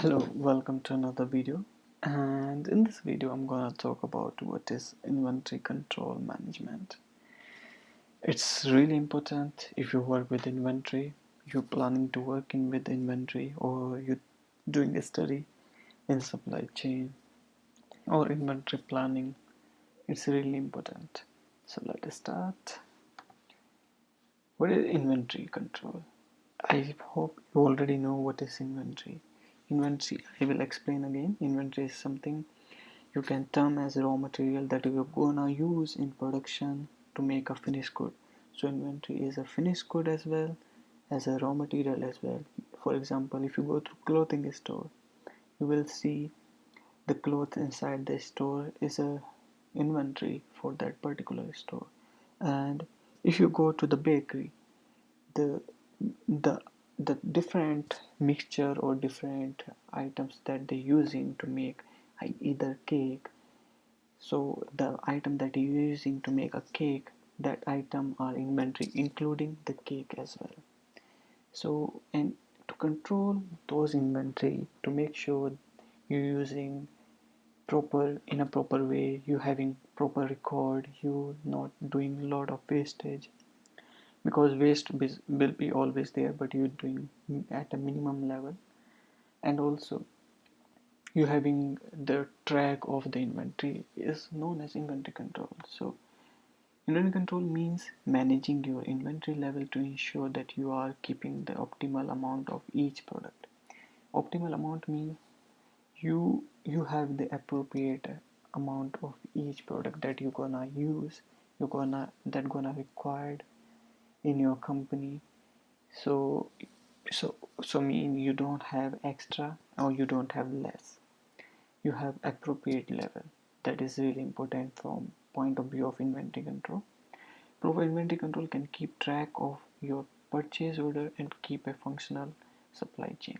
Hello, welcome to another video. And in this video, I'm gonna talk about what is inventory control management. It's really important if you work with inventory, you're planning to work in with inventory, or you're doing a study in supply chain or inventory planning. It's really important. So let us start. What is inventory control? I hope you already know what is inventory. Inventory, I will explain again. Inventory is something you can term as raw material that you're gonna use in production to make a finished good. So inventory is a finished good as well as a raw material as well. For example, if you go to clothing store, you will see the cloth inside the store is a inventory for that particular store. And if you go to the bakery, the the the different mixture or different items that they're using to make either cake, so the item that you're using to make a cake, that item are inventory including the cake as well. So, and to control those inventory, to make sure you're using proper in a proper way, you having proper record, you not doing a lot of wastage, because waste will be always there, but you're doing at a minimum level. And also you having the track of the inventory is known as inventory control. So inventory control means managing your inventory level to ensure that you are keeping the optimal amount of each product. Optimal amount means you have the appropriate amount of each product that you're gonna use, you're gonna required in your company. So so so mean you don't have extra or you don't have less. You have appropriate level. That is really important from point of view of inventory control. Proper inventory control can keep track of your purchase order and keep a functional supply chain.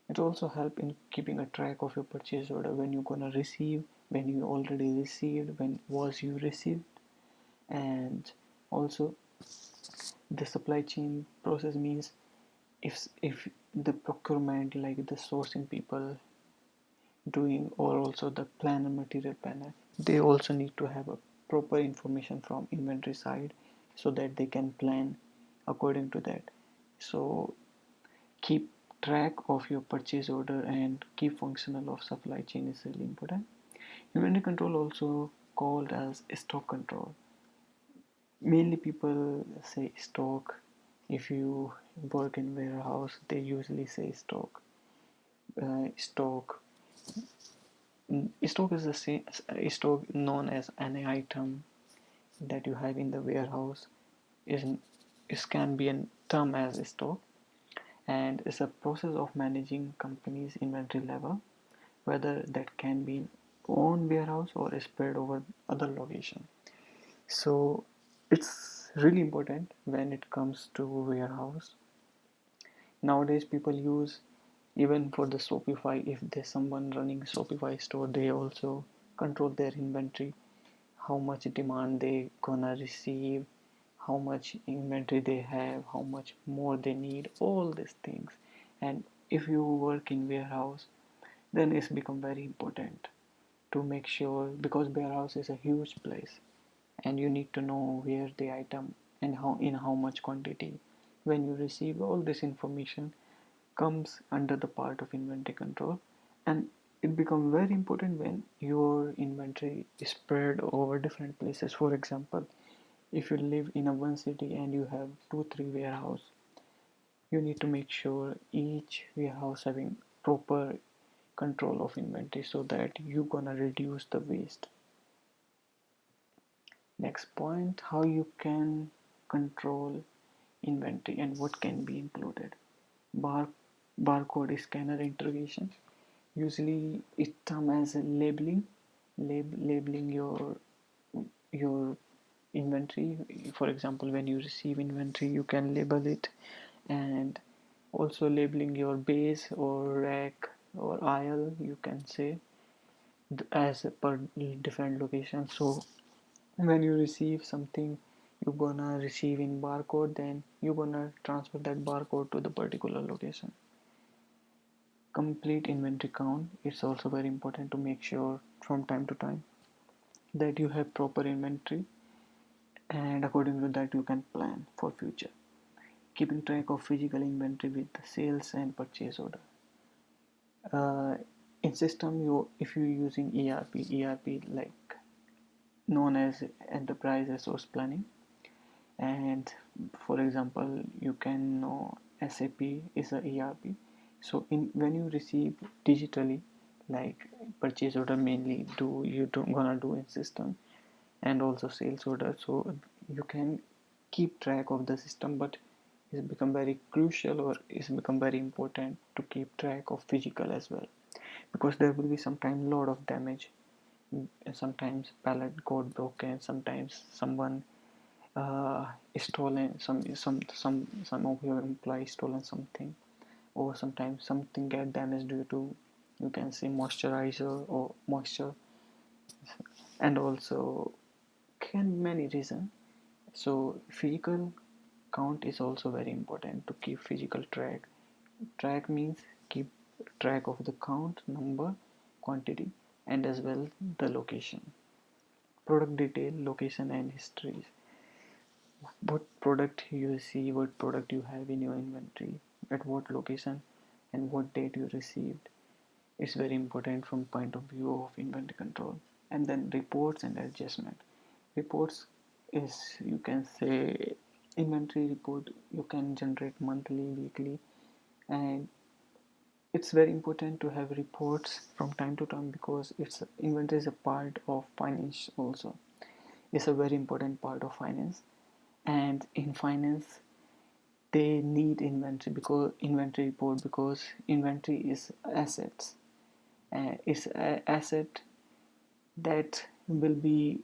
It also help in keeping a track of your purchase order, when you're gonna receive, when you already received, when was you received. And also the supply chain process means if the procurement, like the sourcing people doing, or also the planner, material planner, they also need to have a proper information from inventory side so that they can plan according to that. So keep track of your purchase order and keep functional of supply chain is really important. Inventory control also called as stock control. Mainly people say stock. If you work in warehouse, they usually say stock. Stock. Stock is the same. Stock known as any item that you have in the warehouse is it can be a term as stock, and it's a process of managing company's inventory level, whether that can be in own warehouse or spread over other location. So it's really important when it comes to warehouse. Nowadays people use, even for the Shopify, if there's someone running Shopify store, they also control their inventory, how much demand they gonna receive, how much inventory they have, how much more they need, all these things. And if you work in warehouse, then it's become very important to make sure, because warehouse is a huge place and you need to know where the item and how, in how much quantity. When you receive all this information, comes under the part of inventory control, and it becomes very important when your inventory is spread over different places. For example, if you live in a one city and you have 2 3 warehouse, you need to make sure each warehouse having proper control of inventory so that you're gonna reduce the waste. Next point, how you can control inventory and what can be included. Bar Barcode scanner integration. Usually it term as labeling, labeling your inventory. For example, when you receive inventory, you can label it, and also labeling your base or rack or aisle, you can say, as per different location. So when you receive something, you're gonna receive in barcode, then you're gonna transfer that barcode to the particular location. complete inventory count. It's also very important to make sure from time to time that you have proper inventory, and according to that you can plan for future. Keeping track of physical inventory with the sales and purchase order. uh, in system, you if you're using ERP like known as enterprise resource planning, and for example you can know SAP is a ERP. So in when you receive digitally, like purchase order mainly do you don't gonna do in system, and also sales order, so you can keep track of the system, but it's become very crucial, or it's become very important to keep track of physical as well, because there will be sometimes lot of damage. Sometimes pallet got broken, sometimes someone stolen some of your employees stolen something, or sometimes something get damaged due to, you can say, moisturizer or moisture, and also can many reasons. So physical count is also very important to keep physical track. Track means keep track of the count, number, quantity, and as well the location. Product detail, location, and histories. What product you see, what product you have in your inventory, at what location, and what date you received. It's very important from point of view of inventory control. And then reports and adjustment. Reports is, you can say, inventory report you can generate monthly, weekly, and it's very important to have reports from time to time, because it's inventory is a part of finance also. It's a very important part of finance, and in finance they need inventory, because inventory report, because inventory is assets, and it's an asset that will be,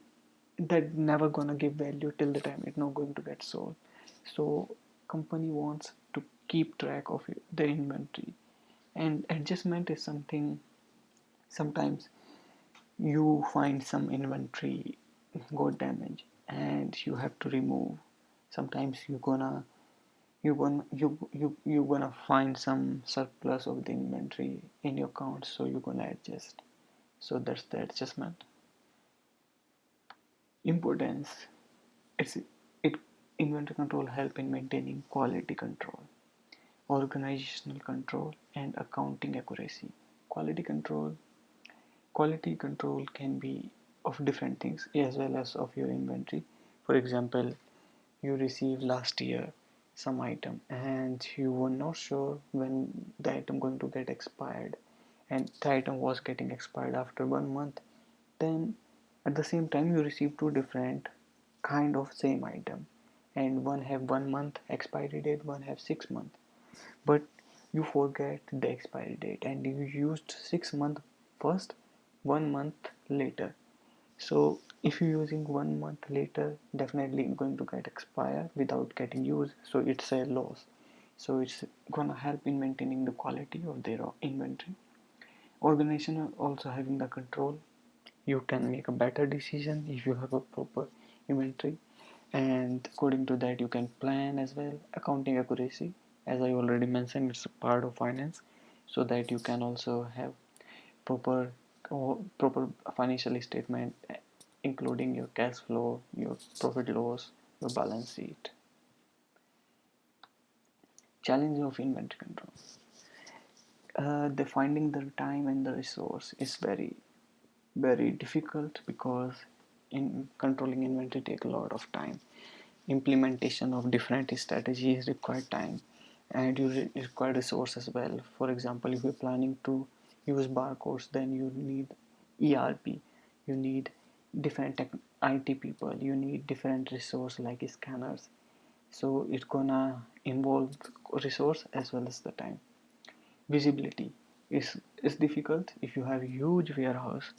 that never gonna give value till the time it's not going to get sold. So company wants to keep track of the inventory, and adjustment is something. Sometimes you find some inventory got damaged and you have to remove. Sometimes you're gonna find some surplus of the inventory in your account, so you're gonna adjust. So that's the adjustment. Importance, it's it inventory control help in maintaining quality control, organizational control, and accounting accuracy. Quality control can be of different things as well as of your inventory. For example, you received last year some item and you were not sure when the item going to get expired, and the item was getting expired after 1 month. Then at the same time you receive two different kind of same item, and one have 1 month expiry date, one have 6 month, but you forget the expiry date and you used 6 month first, 1 month later. So if you're using 1 month later, definitely going to get expire without getting used, so it's a loss. So it's gonna help in maintaining the quality of their inventory. Organization are also having the control. You can make a better decision if you have a proper inventory, and according to that you can plan as well. Accounting accuracy, as I already mentioned, it's a part of finance, so that you can also have proper proper financial statement, including your cash flow, your profit loss, your balance sheet. Challenge of inventory control. The finding the time and the resource is very difficult, because in controlling inventory take a lot of time. Implementation of different strategies require time, and you require resource as well. For example, if you're planning to use barcodes, then you need ERP, you need different IT people, you need different resource like scanners. So it's gonna involve resource as well as the time. Visibility is difficult. If you have a huge warehouse,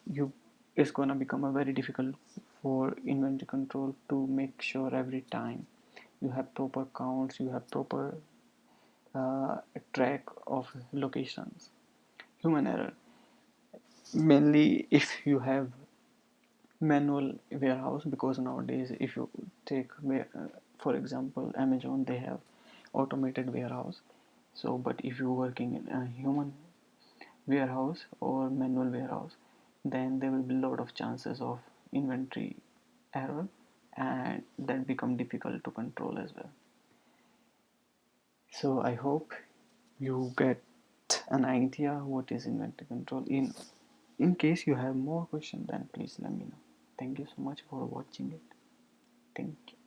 you it's gonna become a very difficult for inventory control to make sure every time you have proper counts, you have proper track of locations. Human error, mainly if you have manual warehouse, because nowadays if you take for example Amazon, they have automated warehouse. So but if you're working in a human warehouse or manual warehouse, then there will be a lot of chances of inventory error, and that become difficult to control as well. So I hope you get an idea what is inventory control. In case you have more questions, then please let me know. Thank you so much for watching it. Thank you.